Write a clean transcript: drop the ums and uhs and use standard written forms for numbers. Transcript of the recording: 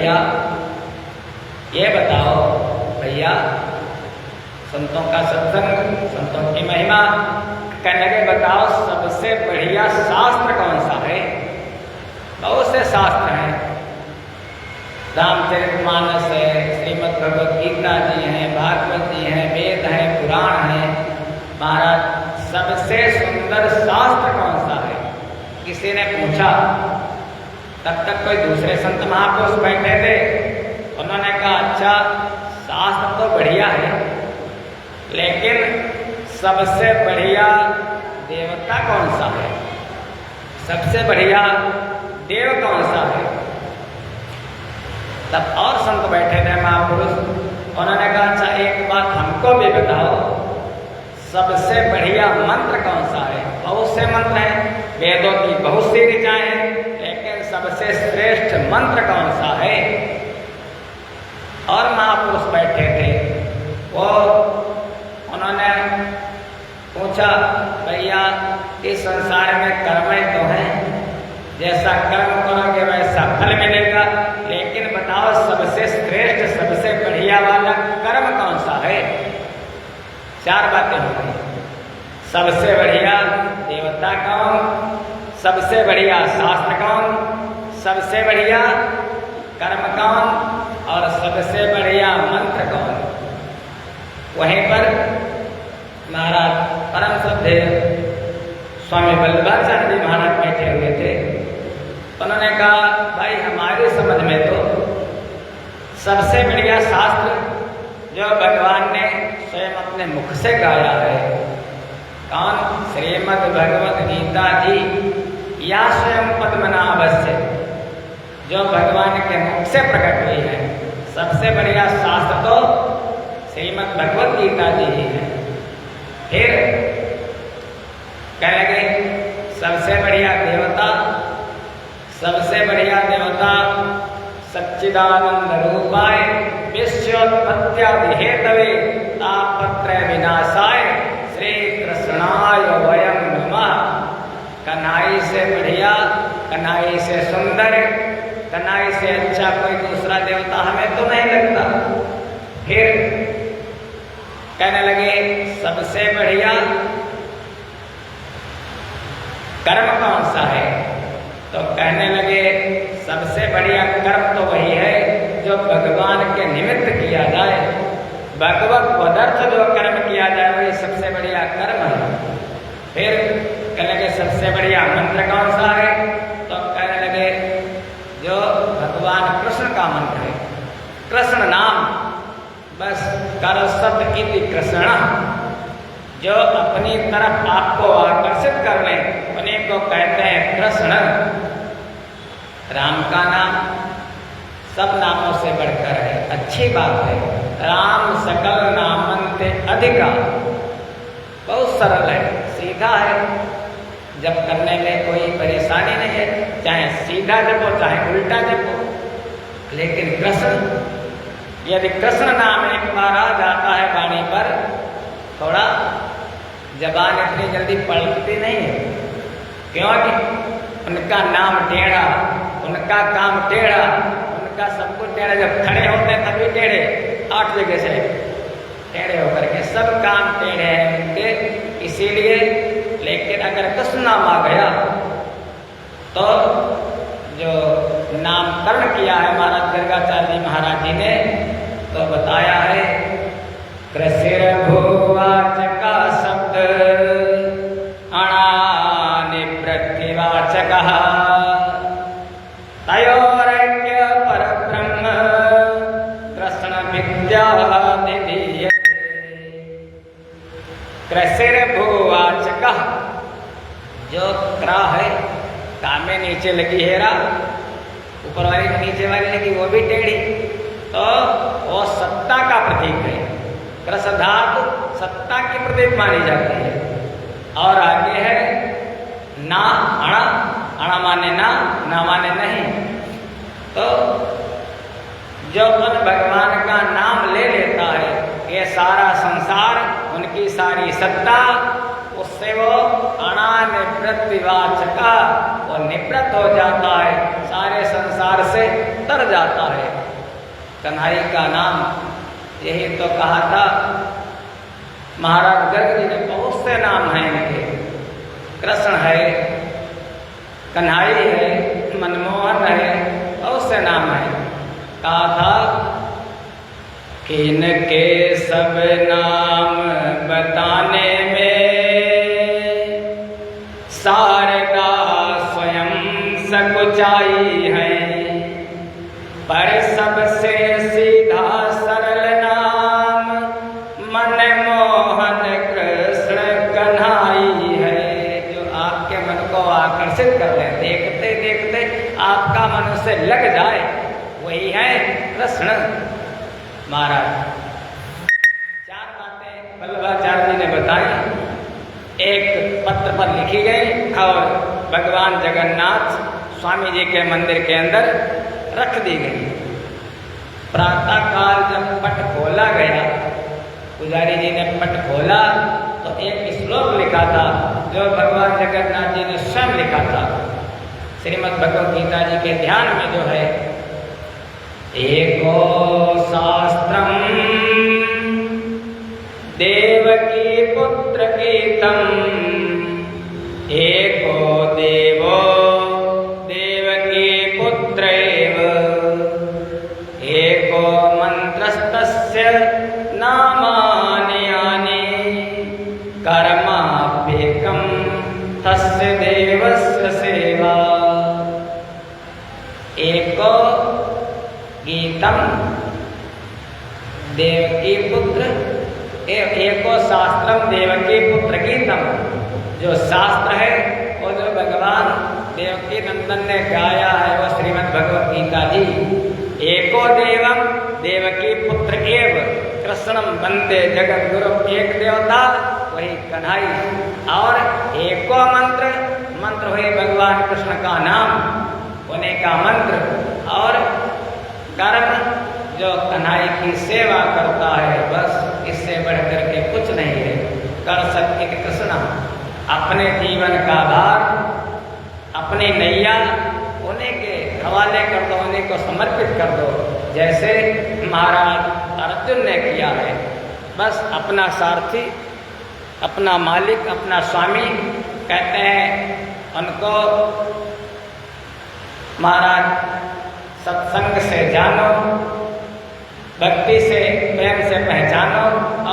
भैया ये बताओ, भैया संतों का सत्संग, संतों की महिमा, कहने लगे बताओ सबसे बढ़िया शास्त्र कौन सा है? बहुत से शास्त्र हैं, रामचरितमानस है, श्रीमद् भगवद गीता जी हैं, भागवत जी हैं, वेद हैं, पुराण हैं। महाराज सबसे सुंदर शास्त्र कौन सा है? किसी ने पूछा। तब तक कोई दूसरे संत महापुरुष बैठे थे, उन्होंने कहा अच्छा शास्त्र तो बढ़िया है, लेकिन सबसे बढ़िया देवता कौन सा है? सबसे बढ़िया देव कौन सा है? तब और संत बैठे थे महापुरुष, उन्होंने कहा अच्छा एक बात हमको भी बताओ, सबसे बढ़िया मंत्र कौन सा है? बहुत से मंत्र हैं, वेदों की बहुत सी ऋचाएं हैं, लेकिन सबसे श्रेष्ठ मंत्र कौन सा है? और महापुरुष बैठे थे, वो उन्होंने पूछा भैया इस संसार में कर्म ही तो है, जैसा कर्म करोगे वैसा फल मिलेगा, लेकिन बताओ सबसे श्रेष्ठ सबसे बढ़िया वाला कर्म कौन सा है? चार बातें हो गई। सबसे बढ़िया देवता कौन, सबसे बढ़िया शास्त्र कौन, सबसे बढ़िया कर्म कौन और सबसे बढ़िया मंत्र कौन? वहीं पर महाराज परम श्रद्धेय स्वामी वल्लभाचार्य जी महाराज बैठे हुए थे। उन्होंने कहा भाई हमारी समझ में तो सबसे बढ़िया शास्त्र जो भगवान ने स्वयं अपने मुख से गाया है, कौन? श्रीमद् भगवद गीता जी या स्वयं पद्मनाभ से जो भगवान के मुख से प्रकट हुई है, सबसे बढ़िया शास्त्र तो श्रीमद् भगवद गीता जी ही है। फिर कह लगे सबसे बढ़िया देवता, सबसे बढ़िया देवता सच्चिदानंद रूपाय विश्वोत्पत्त्यादि हेतवे तापत्रय विनाशाय श्री कृष्णाय वयं नमः। कन्हई से बढ़िया, कन्हई से सुंदर, कन्हई से अच्छा कोई दूसरा देवता हमें तो नहीं लगता। फिर कहने लगे सबसे बढ़िया कर्म कौन सा है? तो कहने लगे सबसे बढ़िया कर्म तो वही है जो भगवान के निमित्त किया जाए, भगवत पदार्थ जो कर्म किया जाए वही सबसे बढ़िया कर्म है। फिर कहने लगे सबसे बढ़िया मंत्र कौन सा है? तो कहने लगे जो भगवान कृष्ण का मंत्र है, कृष्ण नाम, बस करसत इति कृष्ण, जो अपनी तरफ आपको आकर्षित कर ले उन्हीं को कहते हैं कृष्ण। राम का नाम सब नामों से बढ़कर है, अच्छी बात है। राम सकल नामन्ते अधिका, बहुत सरल है, सीधा है, जब करने में कोई परेशानी नहीं है, चाहे सीधा जपो चाहे उल्टा जपो। लेकिन कृष्ण, यदि कृष्ण नाम एक बार आ जाता है वाणी पर, थोड़ा जबान इतनी जल्दी पलटती नहीं है, क्योंकि उनका नाम टेढ़ा, उनका काम टेढ़ा, उनका सब कुछ टेढ़ा। जब खड़े होते हैं तभी टेढ़े, 8 जगह से टेढ़े होकर के सब काम टेढ़े हैं उनके, इसीलिए। लेकिन अगर कृष्ण नाम आ गया तो जो नामकरण किया है महाराज गर्गाचार्य जी महाराज जी ने, तो बताया है कृषिर भूवाचक शब्द अणानि प्रतिवाचक तयोरैक्य परब्रह्म कृष्ण विद्या निधीयते। कृषिर भूवाचक, जो क्रा है का में नीचे लगी हेरा, ऊपर वाली में नीचे वाली लगी वो भी टेढ़ी, तो वो सत्ता का प्रतीक है। कृष धातु सत्ता की प्रतीक मानी जाती है। और आगे है ना अणा, अणा माने ना, ना माने नहीं। तो जो उन भगवान का नाम ले लेता है, ये सारा संसार, उनकी सारी सत्ता, उससे वो अनानिवृत्तिवाचक, वो निवृत्त हो जाता है सारे संसार से। तर जाता है। कन्हैया का नाम यही तो कहा था महाराज गर्ग जी ने, बहुत से नाम हैं इनके। कृष्ण है, कन्हैया है, मनमोहन है, बहुत से नाम हैं। कहा था कि इनके सब नाम बताने में शारदा स्वयं सकुचाई है, पर सबसे सीधा सरल नाम मनमोहन कृष्ण कन्हैया है, जो आपके मन को आकर्षित कर ले, देखते देखते आपका मन उससे लग जाए, वही है कृष्ण महाराज। चार बातें वल्लभाचार्य जी ने बताई, एक पत्र पर लिखी गई और भगवान जगन्नाथ स्वामी जी के मंदिर के अंदर रख दी गई। प्रातः काल जब पट खोला गया, पुजारी जी ने पट खोला तो एक श्लोक लिखा था जो भगवान जगन्नाथ जी ने स्वयं लिखा था। श्रीमद् भगवद गीता जी के ध्यान में जो है, एको शास्त्रम देवकी पुत्र गीतम, एको देवो देवकी पुत्र एव, एको मंत्रस्तस्य नामानि यानि, कर्माप्येकं तस्य देवस्य सेवा। एको गीतम देवकी पुत्र, एको शास्त्रम देवकी पुत्र गीतम, जो शास्त्र है वो जो भगवान देवकी नंदन ने गाया है वो श्रीमद् भगवद गीता जी। एको देवम देवकी पुत्र एव कृष्णम वंदे जगत गुरु, एक देवता वही कन्हैया, और एको मंत्र, मंत्र हुए भगवान कृष्ण का नाम होने का मंत्र, और कर्म जो कन्हैया की सेवा करता है, बस इससे बढ़कर के कुछ नहीं है। कर सकते कि कृष्ण अपने जीवन का भार, अपनी नैया उन्हीं के हवाले कर दो, उन्हीं को समर्पित कर दो, जैसे महाराज अर्जुन ने किया है। बस अपना सारथी, अपना मालिक, अपना स्वामी कहते हैं उनको महाराज सत्संग से जानो, भक्ति से प्रेम से पहचानो,